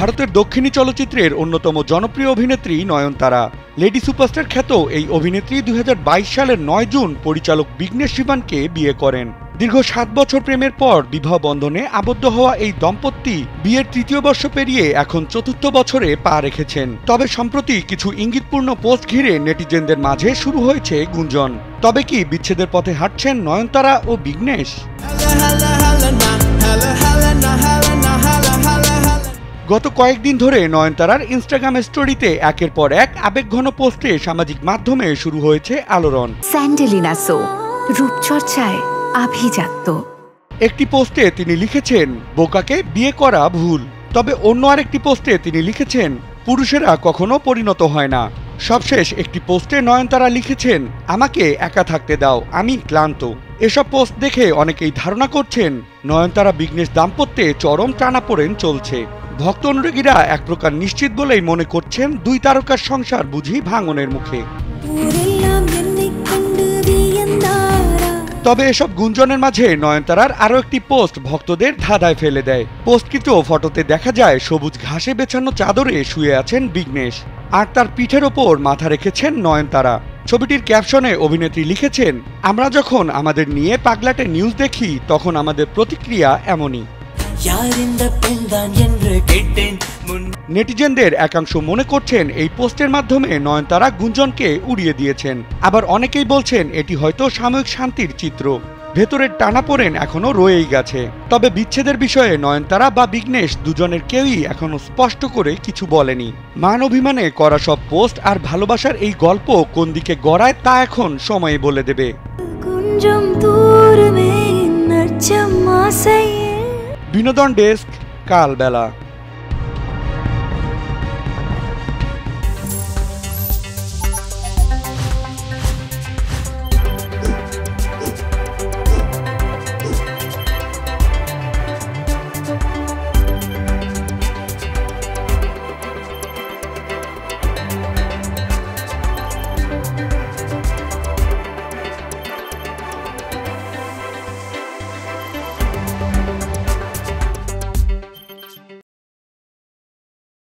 ভারতের দক্ষিণী চলচ্চিত্রের অন্যতম জনপ্রিয় অভিনেত্রী নয়নতারা। লেডি সুপারস্টার খ্যাত এই অভিনেত্রী ২০২২ সালের ৯ জুন পরিচালক বিঘ্নেশ শিবানকে বিয়ে করেন। দীর্ঘ ৭ বছর প্রেমের পর বিবাহ বন্ধনে আবদ্ধ হওয়া এই দম্পতি বিয়ের ৩য় বর্ষ পেরিয়ে এখন ৪র্থ বছরে পা রেখেছেন। তবে সম্প্রতি কিছু ইঙ্গিতপূর্ণ পোস্ট ঘিরে নেটিজেনদের মাঝে শুরু হয়েছে গুঞ্জন। তবে কি বিচ্ছেদের পথে হাঁটছেন নয়নতারা ও বিঘ্নেশ? গত কয়েকদিন ধরে নয়নতারার ইনস্টাগ্রাম স্টোরিতে একের পর এক আবেগঘন পোস্টে সামাজিক মাধ্যমে শুরু হয়েছে আলোড়ন। স্যান্ডেলিনা সো রূপচর্চায় আভিজাত্য। একটি পোস্টে তিনি লিখেছেন, বোকাকে বিয়ে করা ভুল। তবে অন্য আরেকটি পোস্টে তিনি লিখেছেন, পুরুষেরা কখনো পরিণত হয় না। সবশেষ একটি পোস্টে নয়নতারা লিখেছেন, আমাকে একা থাকতে দাও, আমি ক্লান্ত। এসব পোস্ট দেখে অনেকেই ধারণা করছেন নয়নতারা বিঘ্নেশ দাম্পত্যে চরম টানাপোড়েন চলছে। ভক্ত অনুরাগীরা এক প্রকার নিশ্চিত বলেই মনে করছেন দুই তারকার সংসার বুঝি ভাঙনের মুখে। তবে এসব গুঞ্জনের মাঝে নয়নতারার আরও একটি পোস্ট ভক্তদের ধাঁধায় ফেলে দেয়। পোস্টকৃত ফটোতে দেখা যায় সবুজ ঘাসে বেছানো চাদরে শুয়ে আছেন বিঘ্নেশ, আর তার পিঠের ওপর মাথা রেখেছেন নয়নতারা। ছবিটির ক্যাপশনে অভিনেত্রী লিখেছেন, আমরা যখন আমাদের নিয়ে পাগলাটে নিউজ দেখি তখন আমাদের প্রতিক্রিয়া এমনই। নেটিজেনদের একাংশ মনে করছেন এই পোস্টের মাধ্যমে নয়নতারা গুঞ্জনকে উড়িয়ে দিয়েছেন। আবার অনেকেই বলছেন এটি হয়তো সাময়িক শান্তির চিত্র, ভেতরের টানাপোড়েন এখনো রয়েই গেছে। তবে বিচ্ছেদের বিষয়ে নয়নতারা বা বিঘ্নেশ দুজনের কেউই এখনো স্পষ্ট করে কিছু বলেনি। মান অভিমানে করা সব পোস্ট আর ভালোবাসার এই গল্প কোন দিকে গড়ায় তা এখন সময় বলে দেবে। বিনোদন ডেস্ক, কালবেলা।